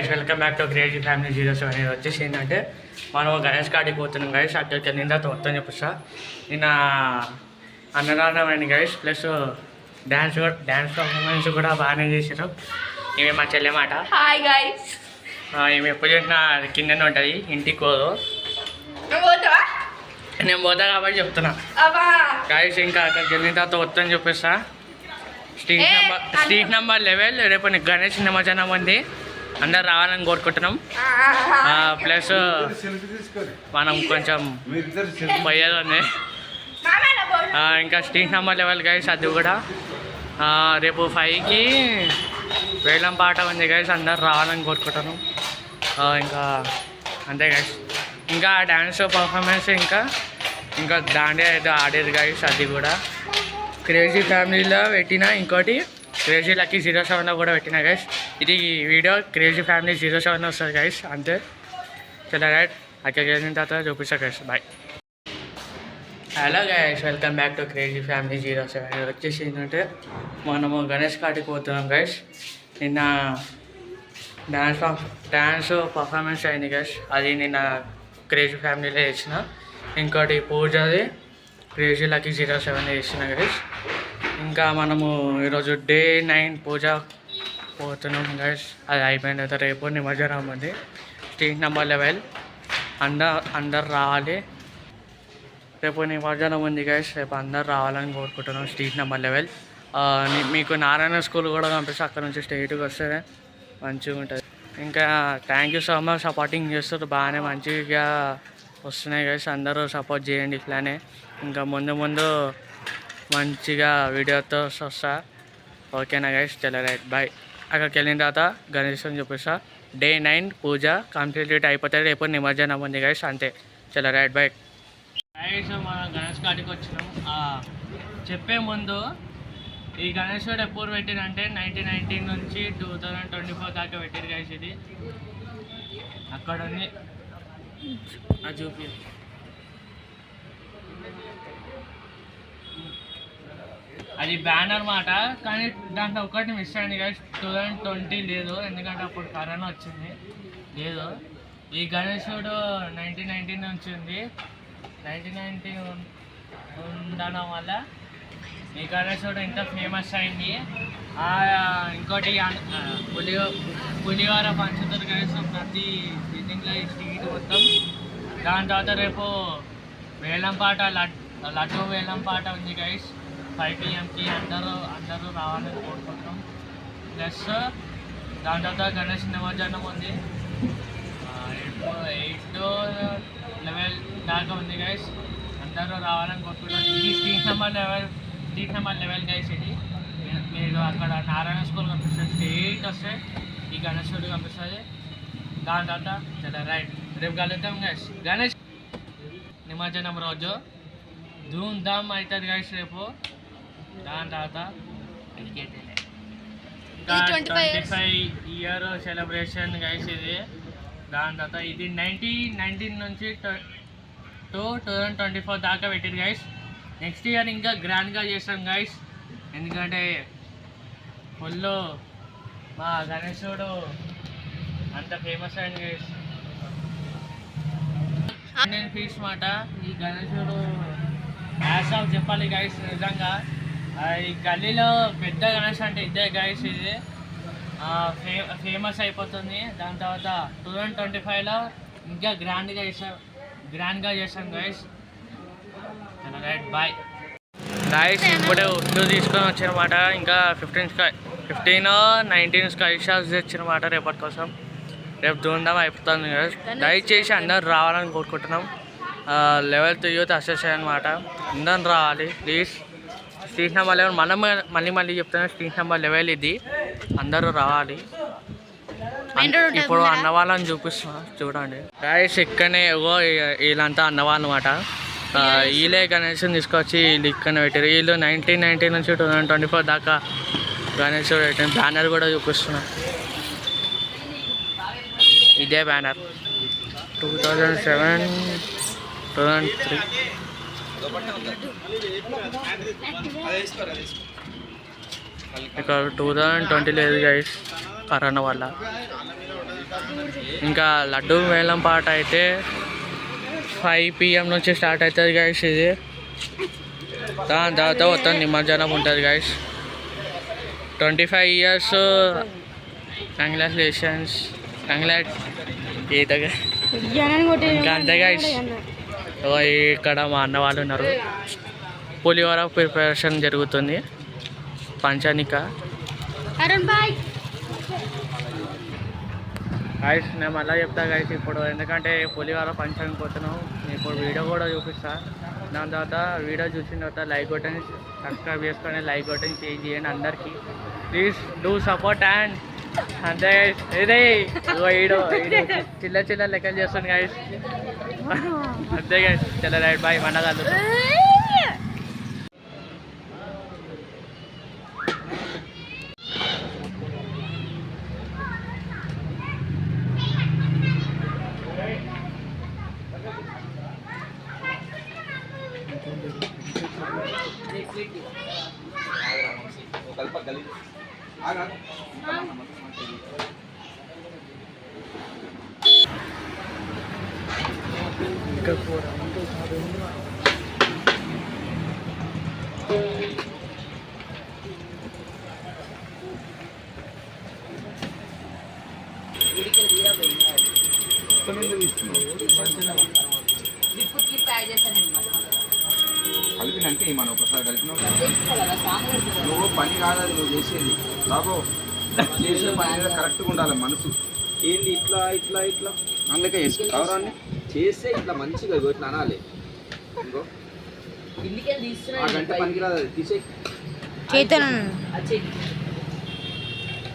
Guys welcome back to crazy family 07 వచ్చేసి ఏంటంటే మనం గణేష్ కాడికి పోతున్నాం గైస్. అక్కడికి వెళ్ళిన తర్వాత మొత్తం చెప్పిస్తా. నిన్న అన్నదానమైన గైస్ ప్లస్ డ్యాన్స్ పర్ఫార్మెన్స్ కూడా బాగానే చేశారు. ఇవి మా చెల్లె మాట. Hi guys. ఈమె ఎప్పుడు చేసినా కిందనే ఉంటుంది, ఇంటికి పోదు. నేను పోతా కాబట్టి చెప్తున్నా గైస్. ఇంకా అక్కడికి వెళ్ళిన తర్వాత మొత్తం చూపిస్తా. స్ట్రీట్ నెంబర్ 11 రేపు గణేష్ నిమజ్జనం ఉంది, అందరు రావాలని కోరుకుంటున్నాం. ప్లస్ మనం కొంచెం పోయేది ఉంది. ఇంకా స్ట్రీట్ నెంబర్ 11 గైస్, అది కూడా రేపు 5కి వేలం పాట ఉంది గైస్, అందరు రావాలని కోరుకుంటున్నాం. ఇంకా అంతే గైస్. ఇంకా డ్యాన్స్ పర్ఫార్మెన్స్ ఇంకా దాండియా అయితే ఆడేది గైస్, అది కూడా క్రేజీ ఫ్యామిలీలో పెట్టిన. ఇంకోటి క్రేజీ లక్కీ 07లో కూడా పెట్టిన గైస్. ఇది వీడియో క్రేజీ ఫ్యామిలీ 07 వస్తుంది గైస్, అంతే. చలో రైట్, అక్కడికి వెళ్ళిన తర్వాత చూపిస్తా guys. Bye. Hello guys, welcome back to crazy family 07. వచ్చేసి ఏంటంటే మనము గణేష్ కాటికి పోతున్నాం గైస్. నిన్న డ్యాన్స్ పర్ఫార్మెన్స్ అయింది గైస్, అది నిన్న క్రేజీ ఫ్యామిలీలో చేసిన. ఇంకోటి పూజది క్రేజీ లక్కీ 07 చేసిన గైస్. ఇంకా మనము ఈరోజు డే 9 పూజ పోతున్నాం గైస్. అది అయిపోయిన తర్వాత రేపు నిమజ్జనం ఉంది. స్ట్రీట్ నెంబర్ 11 అందరు రావాలి. రేపు నిమజ్జనం ఉంది గైస్, రేపు అందరు రావాలని కోరుకుంటున్నాం. స్ట్రీట్ నెంబర్ 11 మీకు నారాయణ స్కూల్ కూడా పంపిస్తే అక్కడ నుంచి స్ట్రైట్గా వస్తే మంచిగా ఉంటుంది. ఇంకా thank you so much, supporting చేస్తారు బాగానే, మంచిగా వస్తున్నాయి గైస్. అందరూ సపోర్ట్ చేయండి ఇట్లానే. ఇంకా ముందు మంచిగా వీడియోతో వస్తా. ఓకేనా గైస్? చలో రైట్, బాయ్. అక్కడికి వెళ్ళిన తర్వాత గణేశం చూపిస్తా. డే 9 పూజ కంప్లీట్ అయిపోతుంది, రేపు నిమజ్జనం ఉంది గైస్, అంతే. చలో రైట్, బాయ్. గైస్ మనం గణేష్ కాడికి వచ్చినాం. చెప్పే ముందు ఈ గణేశుడు ఎప్పుడు పెట్టినంటే 1919 నుంచి 2024 దాకా పెట్టారు గైస్. ఇది అక్కడ ఉంది, అది చూపి. అది బ్యానర్ మాట, కానీ దాంట్లో ఒకటి మిస్ అయింది గైస్. 2020 లేదు, ఎందుకంటే అప్పుడు కరోనా వచ్చింది, లేదు. ఈ గణేశుడు 1919 నుంచి ఉంది. 1990 ఉండడం వల్ల ఈ గణేశుడు ఇంత ఫేమస్ అయింది. ఇంకోటి పులిహోర పంచుతారు గైస్ ప్రతి బిల్డింగ్లో, ఈ స్ట్రీట్ మొత్తం. దాని తర్వాత రేపు వేలం పాట, లడ్డు వేలం పాట ఉంది గైస్. 5 PM అందరూ రావాలని కోరుకుంటాం. ప్లస్ దాని తర్వాత గణేష్ నిమజ్జనం ఉంది. 8 to 11 దాకా ఉంది గైస్, అందరూ రావాలని కోరుకుంటాం. ఇది స్ట్రీట్ నెంబర్ 11 గైస్. ఇది మీరు అక్కడ నారాయణ స్కూల్ కనిపిస్తుంది, స్ట్రైట్ వస్తే ఈ గణేశుడు కనిపిస్తుంది. దాని తర్వాత చాలా రైట్, రేపు కలుద్దాం గైస్. గణేష్ నిమజ్జనం రోజు ధూమ్ ధామ్ అవుతుంది గైస్ రేపు. దాని తర్వాత 25 ఇయర్ సెలబ్రేషన్ గైస్ ఇది. దాని తర్వాత ఇది 1919 నుంచి 2024 దాకా పెట్టారు గైస్. నెక్స్ట్ ఇయర్ ఇంకా గ్రాండ్గా చేస్తాం గైస్, ఎందుకంటే ఫుల్ మా గణేశుడు అంత ఫేమస్ అయింది గైస్. ఇండియన్ ఫీస్ మాట ఈ గణేశుడు యాజ్ ఆఫ్ చెప్పాలి గైస్. నిజంగా ఈ గల్లీలో పెద్ద గణేష్ అంటే ఇదే గైస్. ఇది ఫేమస్ అయిపోతుంది. దాని తర్వాత 2025లో ఇంకా గ్రాండ్గా చేస్తాం గైస్. Right, bye guys. ఇప్పుడే ఉర్దూ తీసుకొని వచ్చినమాట. ఇంకా 15-19 స్కై షాట్స్ తెచ్చినమాట రేపటి కోసం. రేపు దూందాం అయిపోతుంది గైస్. దయచేసి అందరు రావాలని కోరుకుంటున్నాం. 11th యూత్ అసోసియేషన్ అనమాట, అందరం రావాలి ప్లీజ్. స్ట్రీట్ నెంబర్ 11 మళ్ళీ చెప్తాను, స్ట్రీట్ నెంబర్ 11 ఇది, అందరూ రావాలి. ఇప్పుడు అన్నవాళ్ళని చూపిస్తున్నా చూడండి గైస్. ఇక్కడనే వీళ్ళంతా అన్నవాళ్ళు అనమాట. వీళ్ళే గణేశుని తీసుకొచ్చి వీళ్ళు ఇక్కడ పెట్టారు. వీళ్ళు 1919 నుంచి 2024 దాకా గణేశుడు పెట్టారు. బ్యానర్ కూడా చూపిస్తున్నా, ఇదే బ్యానర్. 2007, 2003 ఇక్కడ 2020 లేదు గైస్, కరోనా వల్ల. ఇంకా లడ్డు వేలం పాట అయితే 5 PM నుంచి స్టార్ట్ అవుతుంది గైస్. ఇది దాని తర్వాత మొత్తం నిమజ్జనం ఉంటుంది గైస్. 25 years కంగ్రాచులేషన్స్ ఇంకా అంతే గైస్. ఇక్కడ మా అన్న వాళ్ళు ఉన్నారు. పులిహోర ప్రిపరేషన్ జరుగుతుంది. పంచనిక గైస్ నేను మళ్ళీ చెప్తా గైస్ ఇప్పుడు, ఎందుకంటే పులిహోర పంచడానికి పోతున్నాం. ఇప్పుడు వీడియో కూడా చూపిస్తా. దాని తర్వాత వీడియో చూసిన తర్వాత లైక్ కొట్టండి, సబ్స్క్రైబ్ చేసుకొని లైక్ కొట్టండి, షేర్ చేయండి అందరికీ. Please do support. అండ్ అంతే గైస్. ఇదే వీడియో చిల్ల చిల్ల లెక్కలు చేస్తాను గైస్. అంతే గైస్. చలో రైట్ బాయ్. మనగాళ్ళు కలిపినంటే మనం ఒకసారి కలిపినావు నువ్వు పని కాదు నువ్వు చేసేది బాబు. చేసే పని మీద కరెక్ట్గా ఉండాలి మనసు. ఏంది ఇట్లా ఇట్లా ఇట్లా అందుకే చేసుకోవాలి చేస్తే ఇట్లా మంచిగా ఇట్లా అనాలి. ఇంకో ఆ గంట పనికి రాదు, అది తీసే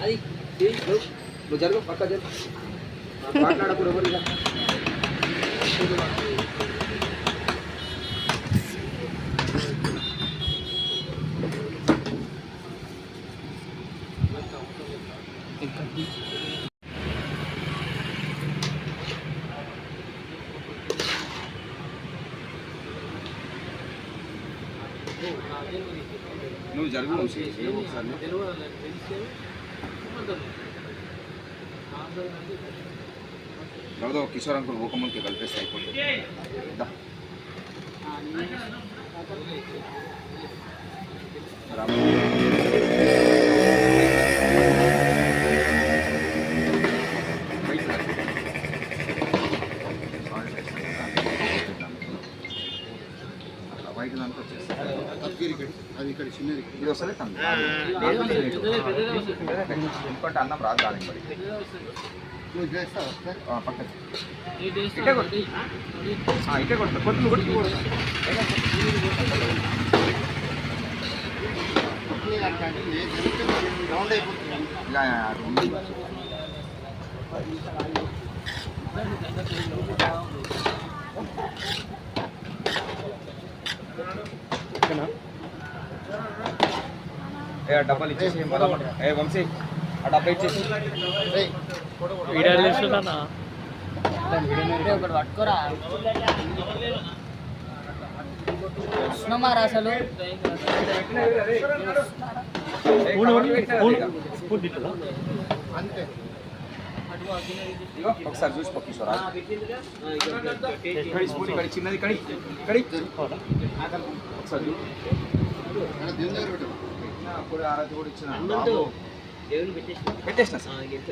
అది నువ్వు జరుగు పక్క జరుగు మాట్లాడకూడదు ఎవరు. నువ్వు జరుగు ఒకసారి కిషోర్ అంకుల్ ఊకముందుకి కలిపేస్తే అయిపోతుంది. వైట్ దానికి వచ్చేసి అది ఇక్కడ చిన్నది ఇది వస్తుంది ఎందుకంటే అన్నం రాదు దానికి పడి పక్కన ఇటే కొట్టు ఇటే కొట్టు కొట్టు కొట్టు రౌండ్ అయిపోతుంది. డబ్బాలు ఇచ్చేసి వంశీ ఆ డబ్బా ఇచ్చేసి వీడియోలు తీసుకున్నా ఒకటి పట్టుకోరా వస్తున్నామారా అసలు ఒకసారి చూసి పక్కీశ్వరా స్పూన్ కడి చిన్నది కడి కడి ఒకసారి అప్పుడు ఆరాధి కూడా ఇచ్చిన పెట్టేసిన స్పీడ్